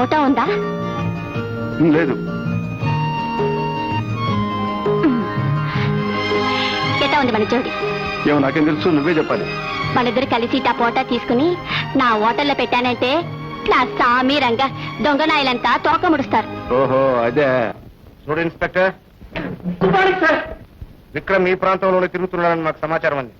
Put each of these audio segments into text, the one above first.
Photo ఉందా? లేదు. ఎట్టా ఉంది మన జోడి? ఏమో నాకేం తెలుసు, నువ్వే చెప్పాలి. మనిద్దరు కలిసి ఆ ఫోటో తీసుకుని నా హోటల్లో పెట్టానంటే నా సామి రంగ దొంగనాయలంతా తోక ముడుస్తారు. ఓహో అదే. చూడు inspector, good morning sir. Vikram ఈ ప్రాంతంలోనే తిరుగుతున్నాడని నాకు సమాచారం అంది.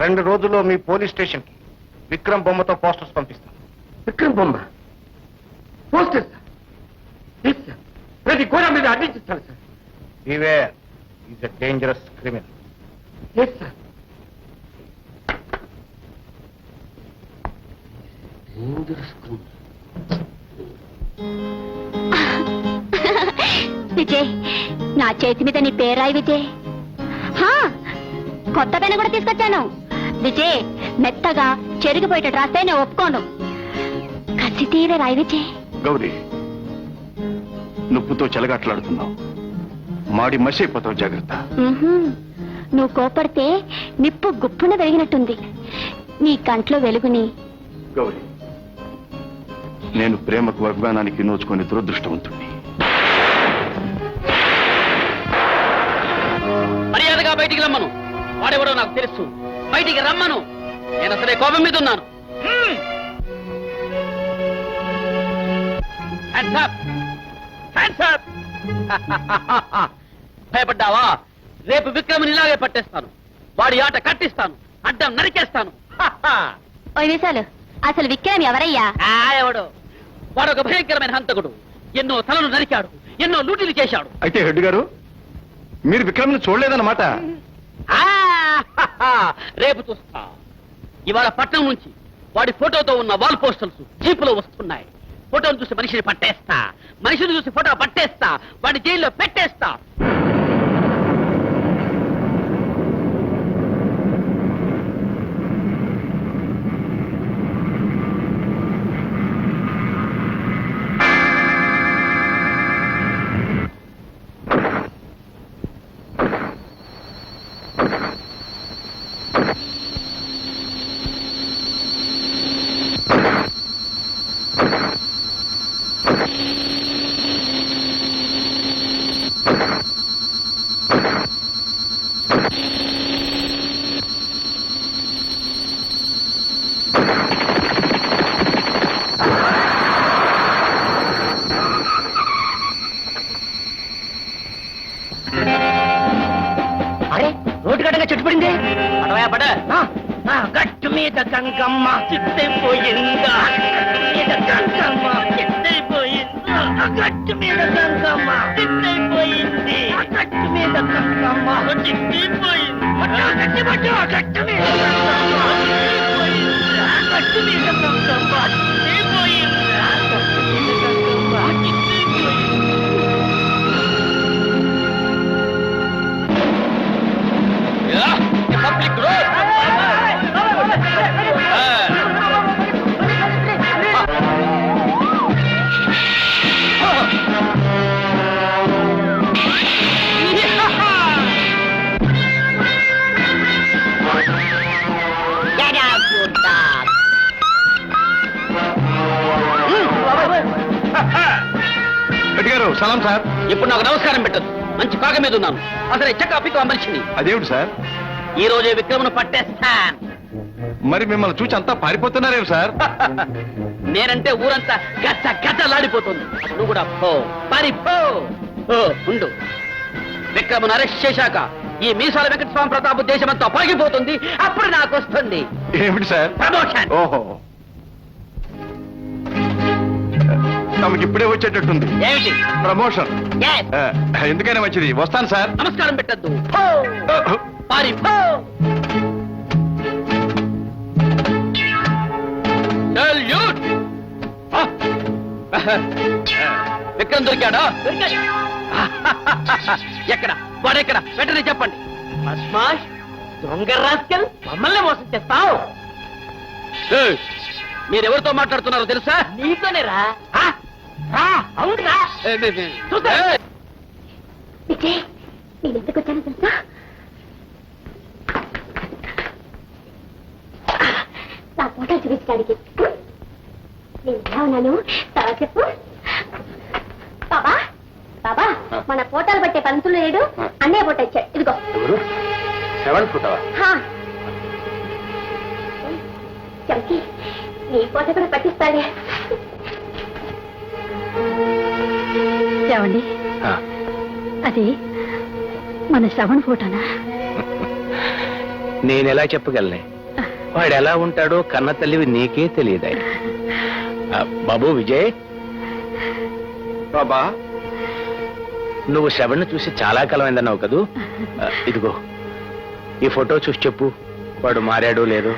2 రోజుల్లో మీ పోలీస్ స్టేషన్ కి విక్రమ్ బొమ్మతో పోస్టర్స్ పంపిస్తాను. విక్రమ్ బొమ్మ పోస్టర్ సార్, ప్రతి గోడ మీద అందించిస్తాను sir. Beware, is a dangerous criminal. Sir Vijay, నా చేతి మీద నీ పేరాయి విజయ్. కొత్త పెన్ను కూడా తీసుకొచ్చాను విజయ్. మెత్తగా చెరిగిపోయేట రాస్తే నేను ఒప్పుకోను. కసి తీరే రాయి విజయ్. గౌరీ, నువ్వుతో చెలగాట్లాడుతున్నావు. మాడి మసి అయిపోతావు, జాగ్రత్త. నువ్వు కోపడితే నిప్పు గుప్పున వెలిగినట్టుంది. నీ కంట్లో వెలుగుని. గౌరీ, నేను ప్రేమకు అభిమానానికి నోచుకొని దురదృష్టవంతుణ్ణి. మర్యాదగా బయటికి రమ్మను. వాడెవడో నాకు తెలుసు. బయటికి రమ్మను. నేను అసలే కోపం మీద ఉన్నాను. భయపడ్డావా? రేపు విక్రముని ఇలాగే పట్టేస్తాను. వాడి ఆట కట్టిస్తాను. అడ్డం నరికేస్తాను. విశాలు, అసలు విక్రమ్ ఎవరయ్యా? ఎవడు? వాడు ఒక భయంకరమైన హంతకుడు. ఎన్నో తలలు నరికాడు, ఎన్నో లూటీలు చేశాడు. అయితే హెడ్ గారు, మీరు విక్రమ్ని చూడలేదన్నమాట. రేపు చూస్తా. ఇవాళ పట్నం నుంచి వాడి ఫోటోతో ఉన్న వాల్ పోస్టర్స్ జీపులో వస్తున్నాయి. ఫోటోను చూసి మనిషిని పట్టేస్తా, మనిషిని చూసి ఫోటో పట్టేస్తా, వాడి జైల్లో పెట్టేస్తా. రోడ్డు గడ్డగా చెట్టు పడింది. గట్టు మీద గంగమ్మ చిత్తైపోయిందా? గట్టు మీద గంగమ్మ చిత్తైపోయింది. గట్టు మీద గంగమ్మ చిత్తైపోయింది. గట్టు మీద గట్టు మీద గంగమ్మ చిత్తైపోయింది. Public road. హెడ్ గారు, సలాం సార్. ఇప్పుడు నాకు నమస్కారం పెట్టదు. మంచి కాక మీద ఉన్నాను. అసలు చెక్క మనిషిని. అదేమిటి సార్? ఈ రోజే విక్రమును పట్టేస్తాను. మరి మిమ్మల్ని చూసి అంతా పారిపోతున్నారేం సార్? నేనంటే ఊరంతా గచ్చ గచ్చలాడిపోతుంది. నువ్వు కూడా పో, పారిపో. ఉండు. విక్రమును అరెస్ట్ చేశాక ఈ మీసాల వెంకటస్వామి ప్రతాప్ దేశమంతా పగిపోతుంది. అప్పుడు నాకు వస్తుంది ఏమిటి సార్? ప్రమోషన్. ఓహో, తమకి ఇప్పుడే వచ్చేటట్టుంది. ఏమిటి? ప్రమోషన్. Yes. ఎందుకైనా మంచిది. వస్తాను సార్. నమస్కారం పెట్టద్దు. పారిపో. Salute. విక్రమ్ దొరికాడా? ఎక్కడ? వాడెక్కడ? వెంటనే చెప్పండి. మస్మాష్, దొంగ రాస్కెల్, మమ్మల్ని మోసం చేస్తావు. మీరెవరితో మాట్లాడుతున్నారో తెలుసా? నీతోనే రా. అవునరా? విజయ్, నేను ఎందుకు వచ్చాను తెలుసా? నా ఫోటో చూపించడానికి. నేను ఎలా ఉన్నాను తర్వాత చెప్పు. బాబా బాబా, మన ఫోటోలు పట్టే పంతులు లేడు, అన్నయ్య ఫోటో ఇచ్చాడు, ఇదిగో. 7 ఫుట్ హా. చంకి, నీ ఫోటో కూడా పట్టిస్తాడే. ఏమండి, అది మన శ్రవణ్ ఫోటోనా? నేనెలా చెప్పగలనే? వాడు ఎలా ఉంటాడో కన్న తల్లివి నీకే తెలియదా? బాబు విజయ్, బాబా, నువ్వు శ్రవణ్ను చూసి చాలా కాలమైందన్నావు కదూ. ఇదిగో ఈ ఫోటో చూసి చెప్పు, వాడు మారాడో లేదో.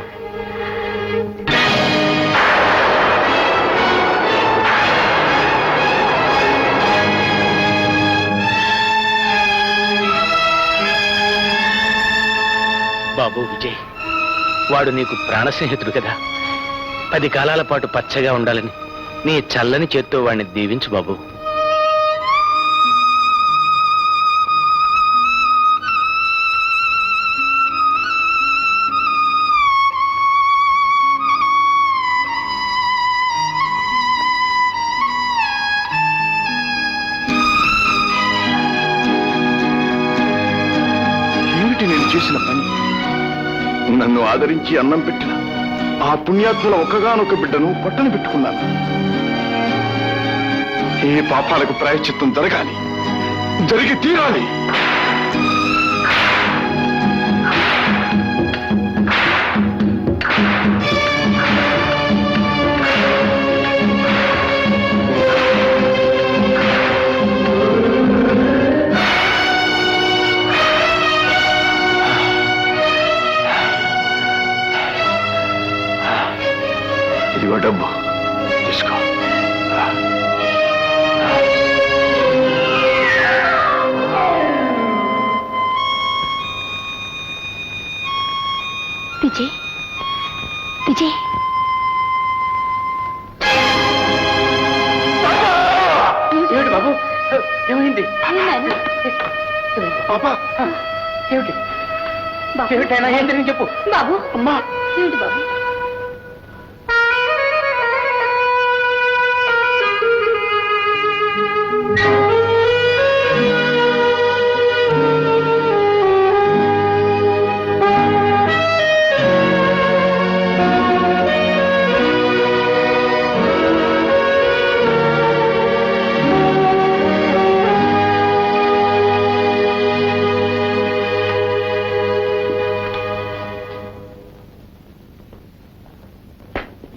బాబు విజయ్, వాడు నీకు ప్రాణ స్నేహితుడు కదా. 10 కాలాల పాటు పచ్చగా ఉండాలని నీ చల్లని చేత్తో వాడిని దీవించు బాబు. ఏమిటి నేను చేసిన పని? నన్ను ఆదరించి అన్నం పెట్టిన ఆ పుణ్యాత్ముల ఒక్కగానొక్క బిడ్డను పట్టణ పెట్టుకున్నాను. ఏ పాపాలకు ప్రాయశ్చిత్తం జరగాలి, జరిగి తీరాలి. ఇదిగో డబ్బు తీసుకో. విజయ్, విజయ్, ఏమిటి బాబు, ఏమైంది? పాపా, ఏమిటి ఏమిటైనా ఏం జరిగింది చెప్పు. బాబు, అమ్మా, ఏంటి బాబు?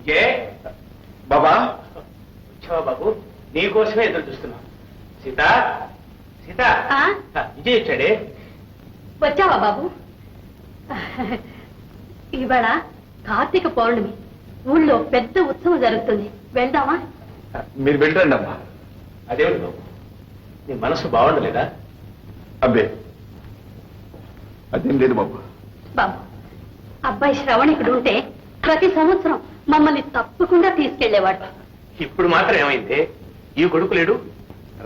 విజయ్, బాబా, వచ్చావా బాబు? నీకోసమే ఎదురు చూస్తున్నాం. సీత, సీత, ఆ? విజయ్ వచ్చాడే. వచ్చావా బాబు? ఇవాళ కార్తీక పౌర్ణమి, ఊళ్ళో పెద్ద ఉత్సవం జరుగుతుంది, వెళ్దామా? మీరు వెళ్ళండి అమ్మా. అదేమిటి బాబు, నీ మనసు బాగుండలేదా? అబ్బే, అదేం లేదు బాబు. బాబు, అబ్బాయి శ్రవణ్ ఇక్కడ ఉంటే ప్రతి సంవత్సరం మమ్మల్ని తప్పకుండా తీసుకెళ్లేవాడు. ఇప్పుడు మాత్రం ఏమైంది? ఈ కొడుకు లేడు,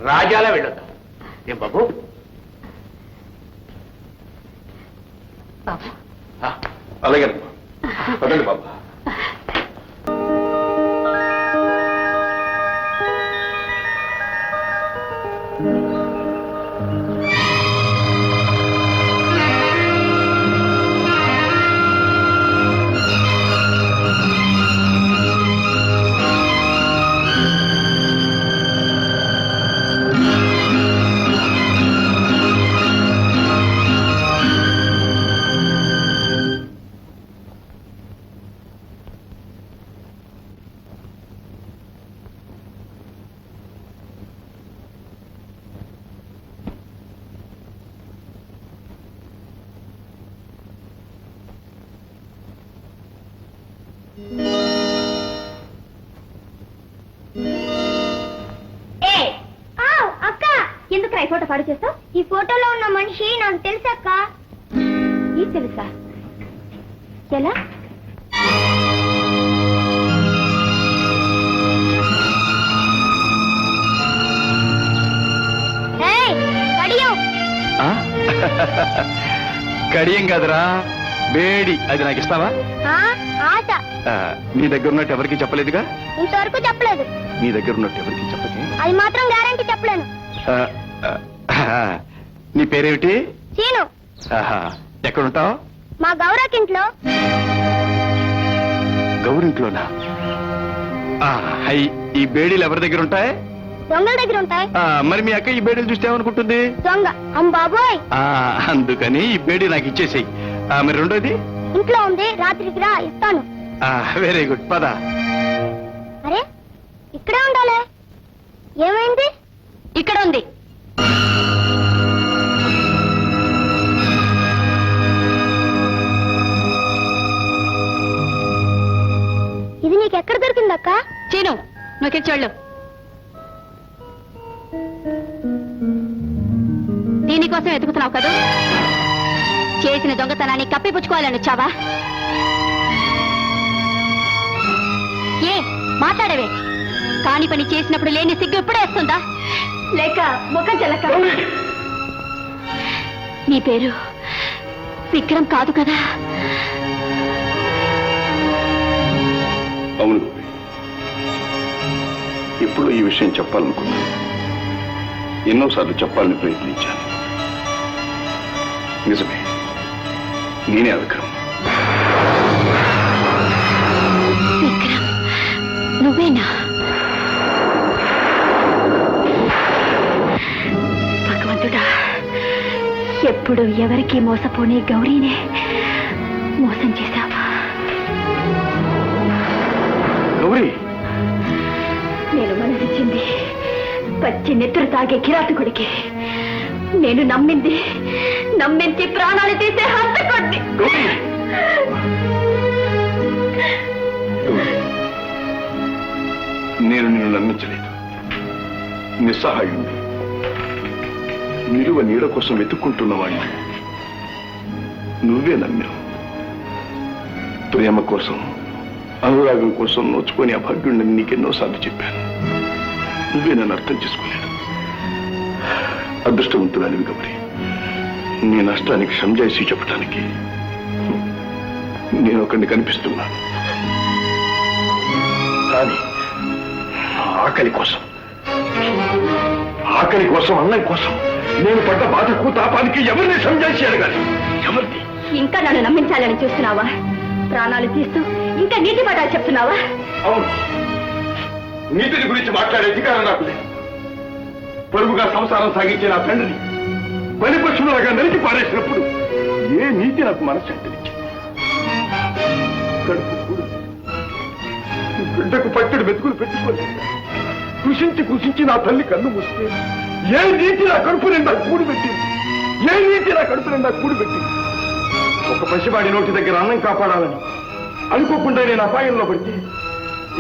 రాజాలా వెళ్ళొద్దాం. ఏం బాబు? బాబు, అలాగే పదండి బాబా. ఎందుకు ఈ ఫోటో పాడు చేస్తావు? ఈ ఫోటోలో ఉన్న మనిషి నాకు తెలుసక్క. ఈ తెలుసా? ఎలా? కడియం కదరా, వేడి. అది నాకు ఇస్తావా? ఆశ. నీ దగ్గర ఉన్నట్టు ఎవరికి చెప్పలేదుగా? ఇంతవరకు చెప్పలేదు. నీ దగ్గర ఉన్నట్టు ఎవరికి చెప్పకే? అది మాత్రం గ్యారంటీ చెప్పలేను. నీ పేరేమిటి? సీను. ఎక్కడుంటావు? మా గౌరకింట్లో. గౌరింట్లోనా? ఈ బేడీలు ఎవరి దగ్గర ఉంటాయి? దొంగల దగ్గర ఉంటాయి. మరి మీ అక్క ఈ బేడీలు చూస్తే ఏమనుకుంటుంది? దొంగ బాబోయ్. అందుకని ఈ బేడీ నాకు ఇచ్చేసేయి. మరి రెండోది? ఇంట్లో ఉంది, రాత్రికి రా ఇస్తాను. వెరీ గుడ్, పద. అరే ఇక్కడే ఉండాలి. ఏమైంది? ఇక్కడ ఉంది. ఇది నీకెక్కడ దొరికిందక్క? చీను, నువ్వు చెళ్ళు. దీనికోసం వెతుకుతున్నావు కదా? చేసిన దొంగతనాన్ని కప్పిపుచ్చుకోవాలని వచ్చావా? ఏ మాట్లాడవే? కాని పని చేసినప్పుడు లేని సిగ్గు ఇప్పుడే వస్తుందా? లేక ముఖం చెల్లక? నీ పేరు విక్రమ్ కాదు కదా? అవును, ఇప్పుడు ఈ విషయం చెప్పాలనుకున్నాను. ఎన్నోసార్లు చెప్పాలని ప్రయత్నించాను. నిజమే, నేనే విక్రమ్. విక్రమ్ నువ్వేనా? భగవంతుడా, ఎప్పుడు ఎవరికి మోసపోని గౌరీనే మోసం చేశావా? గౌరీ, నేను మనసిచ్చింది పచ్చి నెత్తురు తాగే కిరాతకుడికి. నేను నమ్మించి ప్రాణాలు తీసే హంతకుడిని. నేను నిన్ను నమ్మించలేదు. నిస్సహాయుణ్ణి, నిలువ నీడ కోసం వెతుక్కుంటున్నవాడిని నువ్వే నమ్మావు. ప్రేమ కోసం, అనురాగం కోసం నోచుకొని అభాగ్యుడిని నీకెన్నోసార్లు చెప్పాను. నువ్వే నన్ను అర్థం చేసుకోలేదు. అదృష్టవంతురాలివి గౌరీ. నీ నష్టానికి సంజాయిషి చెప్పడానికి నేను ఒకరిని కనిపిస్తున్నాను. కానీ ఆకలి కోసం, అన్నం కోసం నేను పడ్డ బాధకు తాపానికి ఎవరిని సంజాయిషి అడగాలి? ఎవరిని? ఇంకా నన్ను నమ్మించాలని చూస్తున్నావా? ప్రాణాలు తీస్తూ ఇంకా నీతి పడాలి చెప్తున్నావా? అవును, నీతిని గురించి మాట్లాడే అధికారం నాకు లేదు. పొరుగుగా సంసారం సాగించే నా తండ్రిని బలిపక్షులాగా నరికి పారేసినప్పుడు ఏ నీతి నాకు మనశ్శాంతినిచ్చింది? కడుపు బిడ్డకు పట్టెడు మెతుకులు పెట్టుకొని కృషించి నా తల్లి కన్ను మూస్తే ఏ నీతి నా కడుపు నిండా కూడి పెట్టింది? ఒక పసివాడి నోటి దగ్గర అన్నం కాపాడాలని అనుకోకుండా నేను అపాయంలో పడితే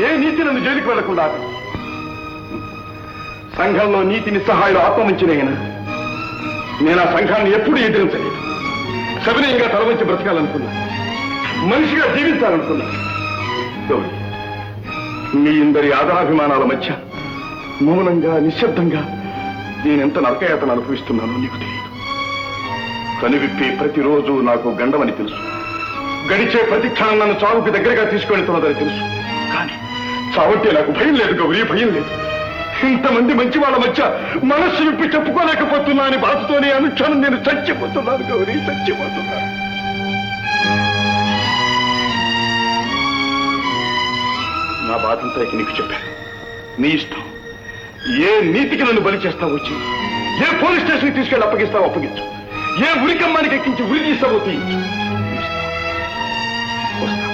ఏ నీతి నన్ను జైలుకి వెళ్లకుండా ఆపి? సంఘంలో నీతి నిస్సహాయులు ఆత్మవంచనైనా నేను ఆ సంఘాన్ని ఎప్పుడూ ఎదిరించలేదు. సవినయంగా తలవంచి బ్రతకాలనుకున్నా, మనిషిగా జీవించాలనుకున్నా. గౌరీ, మీ ఇందరి ఆదరాభిమానాల మధ్య మౌనంగా, నిశ్శబ్దంగా నేనెంత నరకయాతను అనుభవిస్తున్నానో నీకు తెలియదు. కనువిప్పి ప్రతిరోజు నాకు గండమని తెలుసు. గడిచే ప్రతి క్షణం నన్ను చావుకి దగ్గరగా తీసుకెళ్తున్నదని తెలుసు. కానీ చావంటే నాకు భయం లేదు గౌరీ, భయం లేదు. ఇంతమంది మంచి వాళ్ళ మధ్య మనస్సు విప్పి చెప్పుకోలేకపోతున్నా అని బాధతోనే అనుక్షణం నేను చచ్చిపోతున్నాను గౌరీ, చచ్చిపోతున్నాను. నా బాధంతా నీకు చెప్పాను. నీ ఇష్టం. ఏ నీతికి నన్ను బలి చేస్తావో వచ్చి, ఏ పోలీస్ స్టేషన్కి తీసుకెళ్ళి అప్పగిస్తావో అప్పగించు, ఏ ఉరికమ్మానికి ఎక్కించి ఉరి తీస్తావో తీయించు. వస్తా.